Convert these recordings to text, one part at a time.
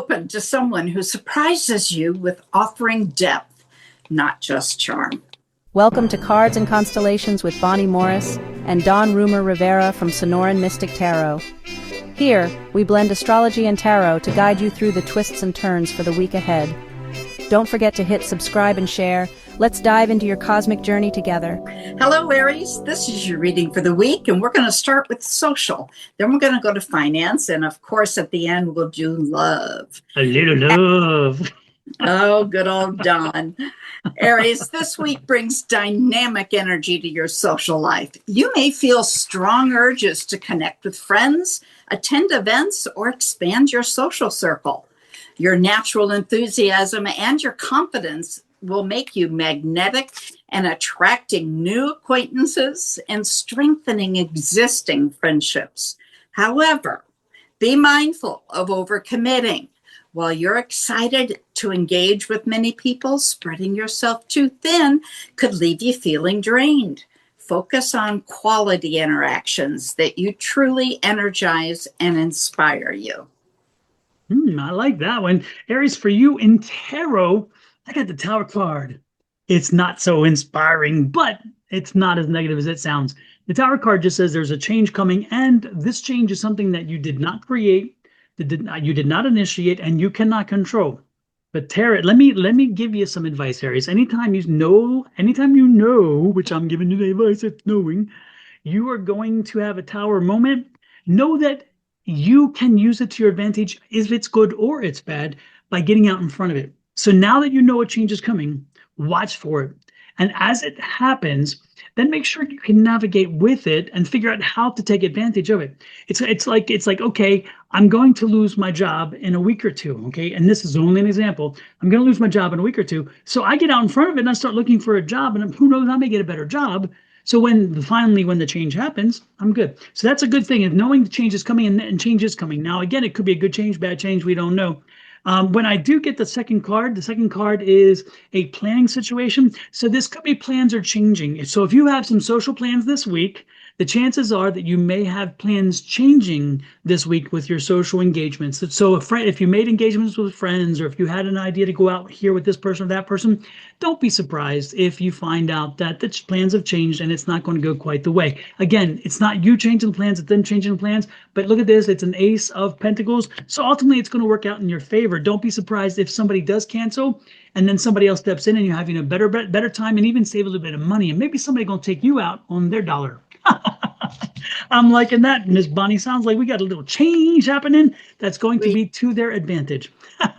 open to someone who surprises you with offering depth, not just charm. Welcome to Cards and Constellations with Bonnie Morris and Dawn Rumor Rivera from Sonoran Mystic Tarot. Here, we blend astrology and tarot to guide you through the twists and turns for the week ahead. Don't forget to hit subscribe and share. Let's dive into your cosmic journey together. Hello, Aries. This is your reading for the week, and we're going to start with social. Then we're going to go to finance, and of course, at the end, we'll do love. A little love. Oh, good old Dawn. Aries, this week brings dynamic energy to your social life. You may feel strong urges to connect with friends, attend events, or expand your social circle. Your natural enthusiasm and your confidence will make you magnetic and attracting new acquaintances and strengthening existing friendships. However, be mindful of overcommitting. While you're excited to engage with many people, spreading yourself too thin could leave you feeling drained. Focus on quality interactions that you truly energize and inspire you. I like that one. Aries, for you in tarot, I got the Tower card. It's not so inspiring, but it's not as negative as it sounds. The Tower card just says there's a change coming, and this change is something that you did not create, you did not initiate, and you cannot control. But tarot, let me give you some advice, Aries. Anytime you know, which I'm giving you the advice of knowing, you are going to have a Tower moment. Know that you can use it to your advantage, if it's good or it's bad, by getting out in front of it. So now that you know a change is coming, watch for it. And as it happens, then make sure you can navigate with it and figure out how to take advantage of it. It's like, okay, I'm going to lose my job in a week or two, okay? And this is only an example. I'm going to lose my job in a week or two. So I get out in front of it and I start looking for a job, and who knows, I may get a better job. So when the change happens, I'm good. So that's a good thing, is knowing the change is coming, and change is coming. Now, again, it could be a good change, bad change, we don't know. When I do get the second card is a planning situation. So this could be plans are changing. So if you have some social plans this week, the chances are that you may have plans changing this week with your social engagements. So if you made engagements with friends, or if you had an idea to go out here with this person or that person, don't be surprised if you find out that the plans have changed and it's not going to go quite the way. Again, it's not you changing the plans, it's them changing the plans. But look at this, it's an Ace of Pentacles. So ultimately, it's going to work out in your favor. Don't be surprised if somebody does cancel and then somebody else steps in and you're having a better time, and even save a little bit of money. And maybe somebody going to take you out on their dollar. I'm liking that, Miss Bonnie. Sounds like we got a little change happening that's going to be to their advantage.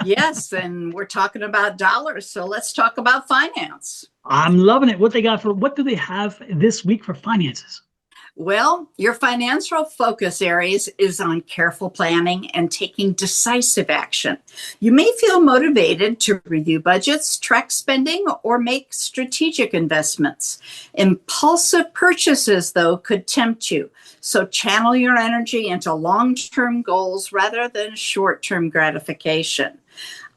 Yes, and we're talking about dollars, so let's talk about finance. I'm loving it. What do they have this week for finances? Well, your financial focus, Aries, is on careful planning and taking decisive action. You may feel motivated to review budgets, track spending, or make strategic investments. Impulsive purchases, though, could tempt you. So channel your energy into long-term goals rather than short-term gratification.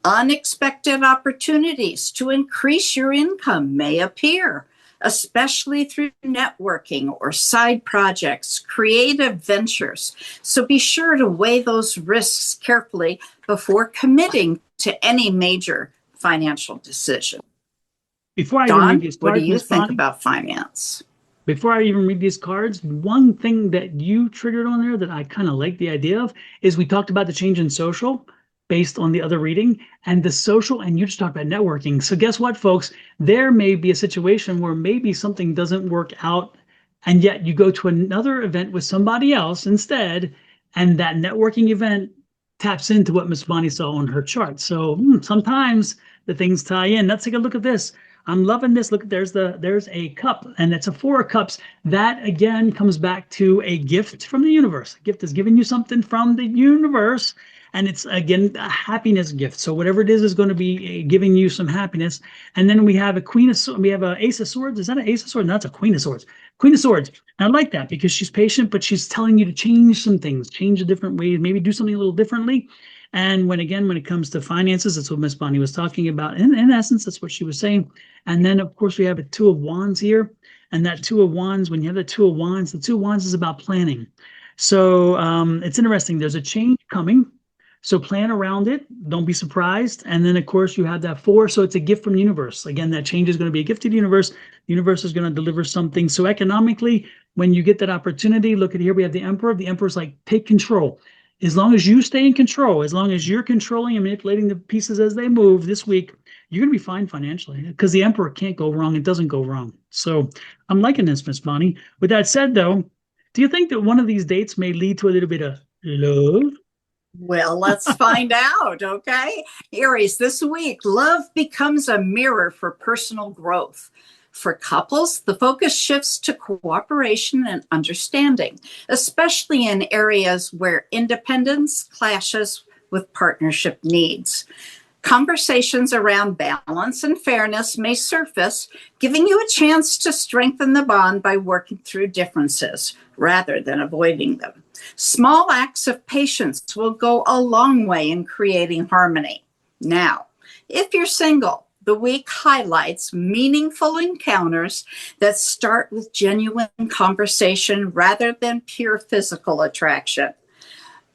Unexpected opportunities to increase your income may appear, especially through networking or side projects, creative ventures. So be sure to weigh those risks carefully before committing to any major financial decision. Dawn, what do you think about finance? Before I even read these cards, one thing that you triggered on there that I kind of like the idea of is we talked about the change in social based on the other reading, and the social, and you just talked about networking. So guess what, folks? There may be a situation where maybe something doesn't work out, and yet you go to another event with somebody else instead, and that networking event taps into what Miss Bonnie saw on her chart. So sometimes the things tie in. Let's take a look at this. I'm loving this. Look, there's a cup, and it's a 4 of cups. That again comes back to a gift from the universe. A gift is giving you something from the universe. And it's, again, a happiness gift. So whatever it is going to be giving you some happiness. And then we have we have an Ace of Swords. Is that an Ace of Swords? No, that's a Queen of Swords. Queen of Swords. And I like that because she's patient, but she's telling you to change some things, change a different way, maybe do something a little differently. And when it comes to finances, that's what Miss Bonnie was talking about. In essence, that's what she was saying. And then, of course, we have a 2 of Wands here. And that 2 of Wands, when you have the 2 of Wands is about planning. So it's interesting. There's a change coming. So plan around it. Don't be surprised. And then, of course, you have that 4. So it's a gift from the universe. Again, that change is going to be a gift to the universe. The universe is going to deliver something. So economically, when you get that opportunity, look at here, we have the Emperor. The Emperor's like, take control. As long as you stay in control, as long as you're controlling and manipulating the pieces as they move this week, you're going to be fine financially because the Emperor can't go wrong. It doesn't go wrong. So I'm liking this, Miss Bonnie. With that said, though, do you think that one of these dates may lead to a little bit of love? Well, let's find out, okay? Aries, this week, love becomes a mirror for personal growth. For couples, the focus shifts to cooperation and understanding, especially in areas where independence clashes with partnership needs. Conversations around balance and fairness may surface, giving you a chance to strengthen the bond by working through differences rather than avoiding them. Small acts of patience will go a long way in creating harmony. Now, if you're single, the week highlights meaningful encounters that start with genuine conversation rather than pure physical attraction.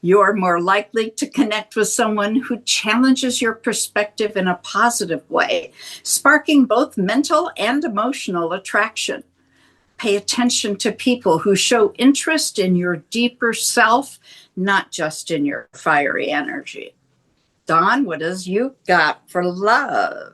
You're more likely to connect with someone who challenges your perspective in a positive way, sparking both mental and emotional attraction. Pay attention to people who show interest in your deeper self, not just in your fiery energy. Dawn, what has you got for love?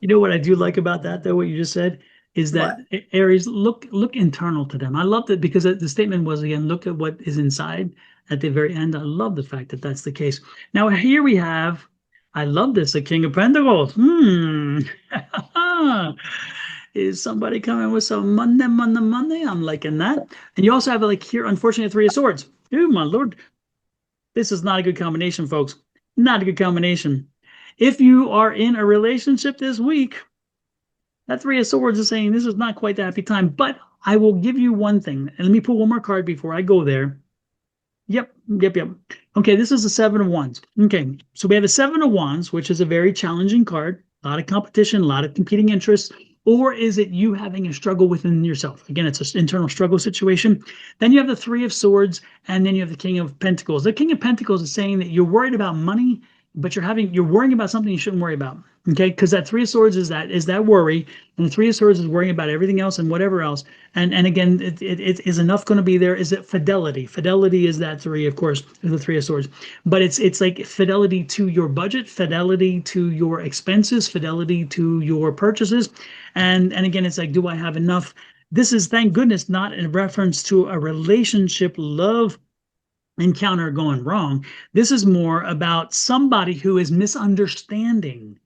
You know what I do like about that, though, what you just said, is that Aries, look internal to them. I love that because the statement was, again, look at what is inside at the very end. I love the fact that that's the case. Now, here we have, I love this, the King of Pentacles. Is somebody coming with some Monday? I'm liking that. And you also have, like, here, unfortunately, a 3 of Swords. Oh, my Lord. This is not a good combination, folks. Not a good combination. If you are in a relationship this week, that 3 of Swords is saying this is not quite the happy time. But I will give you one thing. And let me pull one more card before I go there. Yep. Okay, this is the 7 of Wands. Okay, so we have a 7 of Wands, which is a very challenging card. A lot of competition, a lot of competing interests. Or is it you having a struggle within yourself? Again, it's an internal struggle situation. Then you have the 3 of Swords, and then you have the King of Pentacles. The King of Pentacles is saying that you're worried about money, but you're worrying about something you shouldn't worry about. Okay, because that 3 of Swords is that worry, and the 3 of Swords is worrying about everything else and whatever else. And again, it is enough going to be there? Is it fidelity? Fidelity is that 3, of course, is the 3 of Swords. But it's like fidelity to your budget, fidelity to your expenses, fidelity to your purchases. And again, it's like, do I have enough? This is, thank goodness, not in reference to a relationship, love encounter going wrong. This is more about somebody who is misunderstanding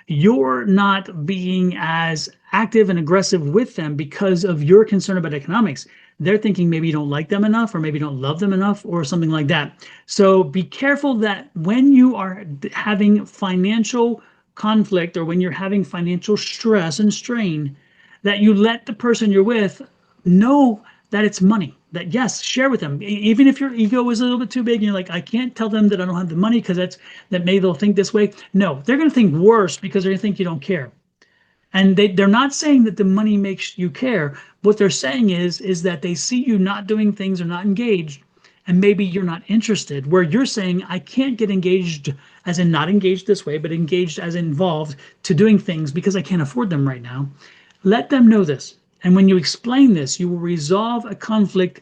you're not being as active and aggressive with them because of your concern about economics. They're thinking maybe you don't like them enough, or maybe you don't love them enough, or something like that. So be careful that when you are having financial conflict, or when you're having financial stress and strain, that you let the person you're with know that it's money. That, yes, share with them. Even if your ego is a little bit too big and you're like, I can't tell them that I don't have the money because that maybe they'll think this way. No, they're going to think worse because they're going to think you don't care. And they're not saying that the money makes you care. What they're saying is that they see you not doing things or not engaged, and maybe you're not interested, where you're saying, I can't get engaged, as in not engaged this way, but engaged as involved to doing things because I can't afford them right now. Let them know this. And when you explain this, you will resolve a conflict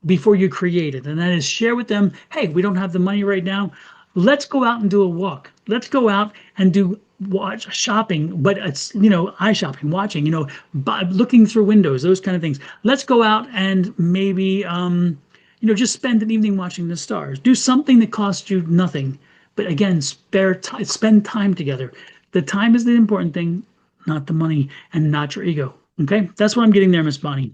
before you create it. And that is, share with them, hey, we don't have the money right now. Let's go out and do a walk. Let's go out and do shopping, but it's, eye shopping, watching, looking through windows, those kind of things. Let's go out and maybe, just spend an evening watching the stars. Do something that costs you nothing. But again, spend time together. The time is the important thing, not the money and not your ego. Okay, that's what I'm getting there, Miss Bonnie.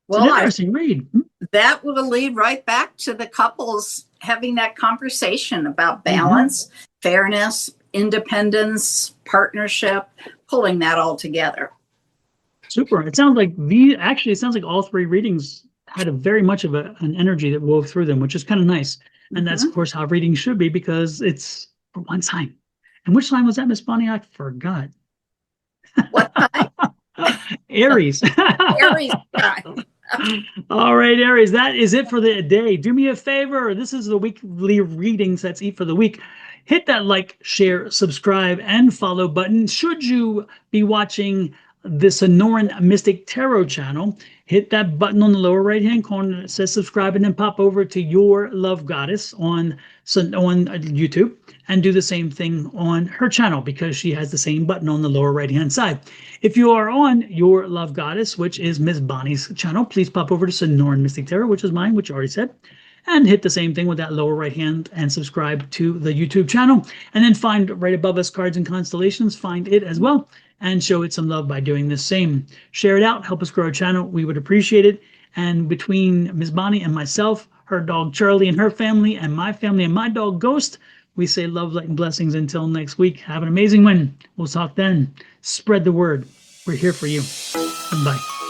Well, it's an interesting read. That will lead right back to the couples having that conversation about balance, fairness, independence, partnership, pulling that all together. Super. It sounds like all 3 readings had a very much of an energy that wove through them, which is kind of nice. And that's, of course, how readings should be, because it's for one sign. And which sign was that, Miss Bonnie? I forgot. What sign? Aries. Aries. All right, Aries, that is it for the day. Do me a favor. This is the weekly readings. That's it for the week. Hit that like, share, subscribe, and follow button. Should you be watching the Sonoran Mystic Tarot channel, hit that button on the lower right-hand corner that says subscribe, and then pop over to Your Love Goddess on YouTube and do the same thing on her channel because she has the same button on the lower right-hand side. If you are on Your Love Goddess, which is Miss Bonnie's channel, please pop over to Sonoran Mystic Tarot, which is mine, which I already said, and hit the same thing with that lower right hand and subscribe to the YouTube channel. And then find right above us Cards and Constellations, find it as well, and show it some love by doing the same. Share it out, help us grow our channel. We would appreciate it. And between Miss Bonnie and myself, her dog Charlie and her family, and my family and my dog Ghost, we say love, light, and blessings until next week. Have an amazing one. We'll talk then. Spread the word. We're here for you. Bye.